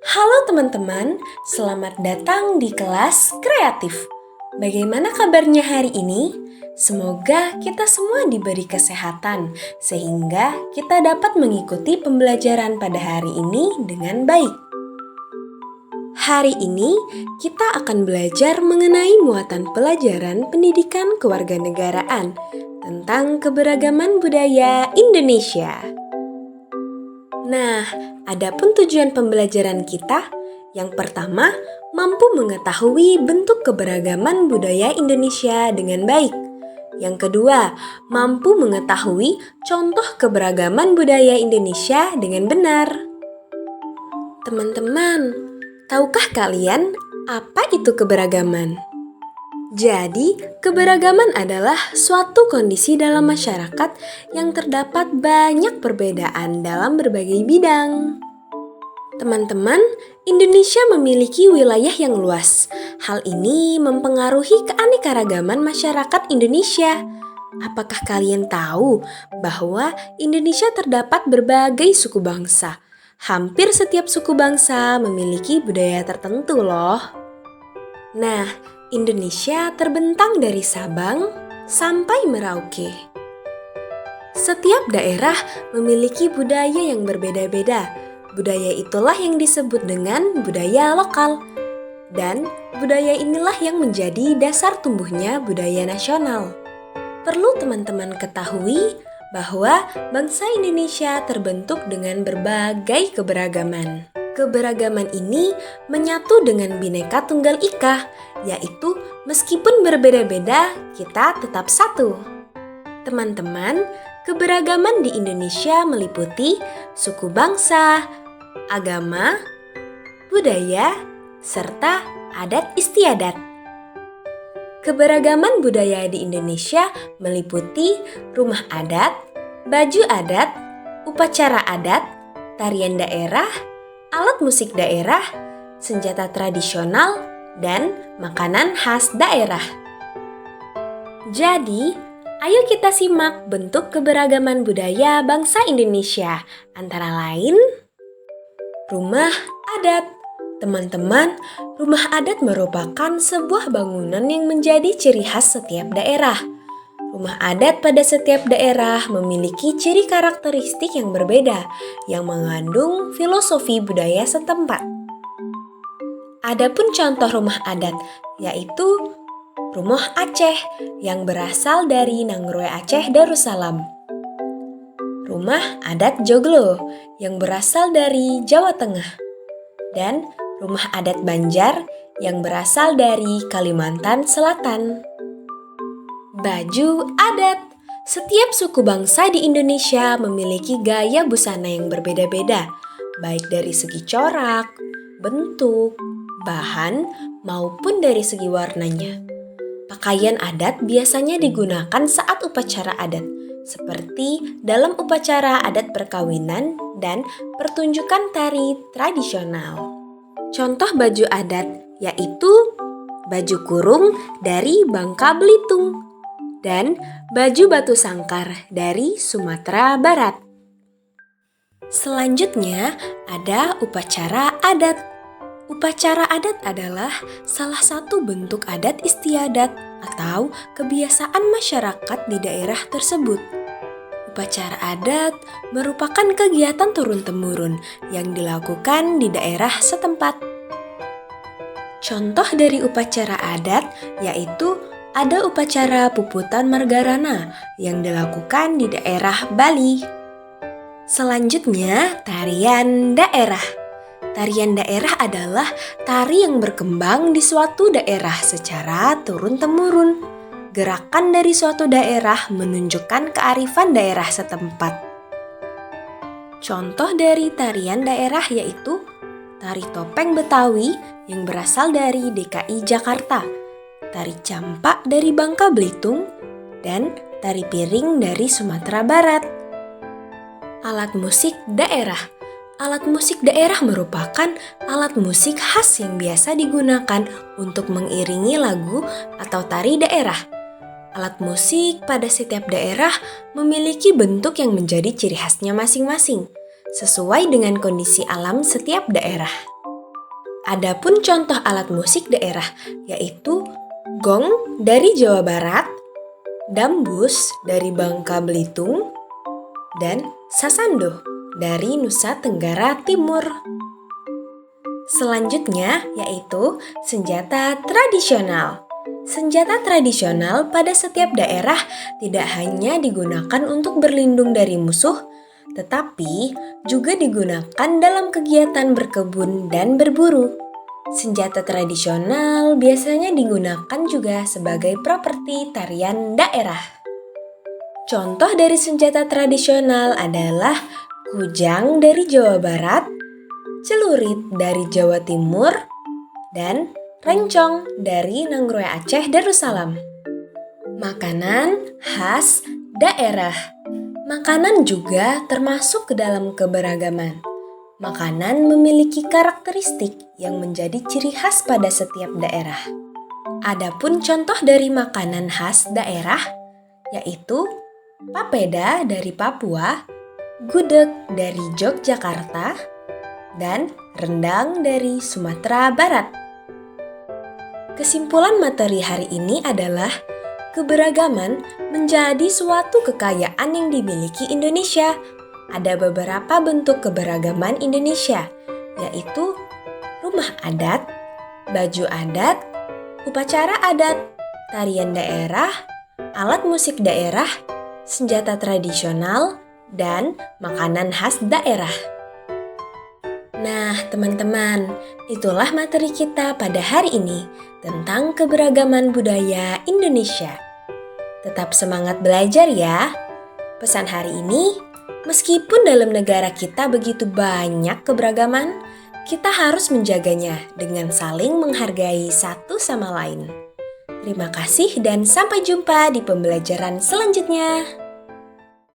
Halo teman-teman, selamat datang di kelas kreatif. Bagaimana kabarnya hari ini? Semoga kita semua diberi kesehatan sehingga kita dapat mengikuti pembelajaran pada hari ini dengan baik. Hari ini kita akan belajar mengenai muatan pelajaran pendidikan kewarganegaraan tentang keberagaman budaya Indonesia. Nah, adapun tujuan pembelajaran kita, yang pertama, mampu mengetahui bentuk keberagaman budaya Indonesia dengan baik. Yang kedua, mampu mengetahui contoh keberagaman budaya Indonesia dengan benar. Teman-teman, tahukah kalian apa itu keberagaman? Jadi, keberagaman adalah suatu kondisi dalam masyarakat yang terdapat banyak perbedaan dalam berbagai bidang. Teman-teman, Indonesia memiliki wilayah yang luas. Hal ini mempengaruhi keanekaragaman masyarakat Indonesia. Apakah kalian tahu bahwa Indonesia terdapat berbagai suku bangsa? Hampir setiap suku bangsa memiliki budaya tertentu loh. Nah, Indonesia terbentang dari Sabang sampai Merauke. Setiap daerah memiliki budaya yang berbeda-beda. Budaya itulah yang disebut dengan budaya lokal. Dan budaya inilah yang menjadi dasar tumbuhnya budaya nasional. Perlu teman-teman ketahui bahwa bangsa Indonesia terbentuk dengan berbagai keberagaman. Keberagaman ini menyatu dengan Bhinneka Tunggal Ika, yaitu meskipun berbeda-beda, kita tetap satu. Teman-teman, keberagaman di Indonesia meliputi suku bangsa, agama, budaya, serta adat istiadat. Keberagaman budaya di Indonesia meliputi rumah adat, baju adat, upacara adat, tarian daerah, alat musik daerah, senjata tradisional, dan makanan khas daerah. Jadi, ayo kita simak bentuk keberagaman budaya bangsa Indonesia, antara lain rumah adat. Teman-teman, rumah adat merupakan sebuah bangunan yang menjadi ciri khas setiap daerah. Rumah adat pada setiap daerah memiliki ciri karakteristik yang berbeda yang mengandung filosofi budaya setempat. Adapun contoh rumah adat yaitu Rumah Aceh yang berasal dari Nangroe Aceh Darussalam. Rumah adat Joglo yang berasal dari Jawa Tengah. Dan Rumah adat Banjar yang berasal dari Kalimantan Selatan. Baju adat. Setiap suku bangsa di Indonesia memiliki gaya busana yang berbeda-beda, baik dari segi corak, bentuk, bahan, maupun dari segi warnanya. Pakaian adat biasanya digunakan saat upacara adat, seperti dalam upacara adat perkawinan dan pertunjukan tari tradisional. Contoh baju adat yaitu baju kurung dari Bangka Belitung dan baju batu sangkar dari Sumatera Barat. Selanjutnya ada upacara adat. Upacara adat adalah salah satu bentuk adat istiadat atau kebiasaan masyarakat di daerah tersebut. Upacara adat merupakan kegiatan turun-temurun yang dilakukan di daerah setempat. Contoh dari upacara adat yaitu ada upacara Puputan Margarana yang dilakukan di daerah Bali. Selanjutnya, tarian daerah. Tarian daerah adalah tari yang berkembang di suatu daerah secara turun-temurun. Gerakan dari suatu daerah menunjukkan kearifan daerah setempat. Contoh dari tarian daerah yaitu tari topeng Betawi yang berasal dari DKI Jakarta, tari campak dari Bangka Belitung, dan tari piring dari Sumatera Barat. Alat musik daerah. Alat musik daerah merupakan alat musik khas yang biasa digunakan untuk mengiringi lagu atau tari daerah. Alat musik pada setiap daerah memiliki bentuk yang menjadi ciri khasnya masing-masing, sesuai dengan kondisi alam setiap daerah. Adapun contoh alat musik daerah yaitu gong dari Jawa Barat, dambus dari Bangka Belitung, dan sasando dari Nusa Tenggara Timur. Selanjutnya yaitu senjata tradisional. Senjata tradisional pada setiap daerah tidak hanya digunakan untuk berlindung dari musuh, tetapi juga digunakan dalam kegiatan berkebun dan berburu. Senjata tradisional biasanya digunakan juga sebagai properti tarian daerah. Contoh dari senjata tradisional adalah kujang dari Jawa Barat, celurit dari Jawa Timur, dan rencong dari Nanggroe Aceh Darussalam. Makanan khas daerah. Makanan juga termasuk ke dalam keberagaman. Makanan memiliki karakteristik yang menjadi ciri khas pada setiap daerah. Adapun contoh dari makanan khas daerah yaitu papeda dari Papua, gudeg dari Yogyakarta, dan rendang dari Sumatera Barat. Kesimpulan materi hari ini adalah keberagaman menjadi suatu kekayaan yang dimiliki Indonesia. Ada beberapa bentuk keberagaman Indonesia, yaitu rumah adat, baju adat, upacara adat, tarian daerah, alat musik daerah, senjata tradisional, dan makanan khas daerah. Nah, teman-teman, itulah materi kita pada hari ini tentang keberagaman budaya Indonesia. Tetap semangat belajar ya. Pesan hari ini, meskipun dalam negara kita begitu banyak keberagaman, kita harus menjaganya dengan saling menghargai satu sama lain. Terima kasih dan sampai jumpa di pembelajaran selanjutnya.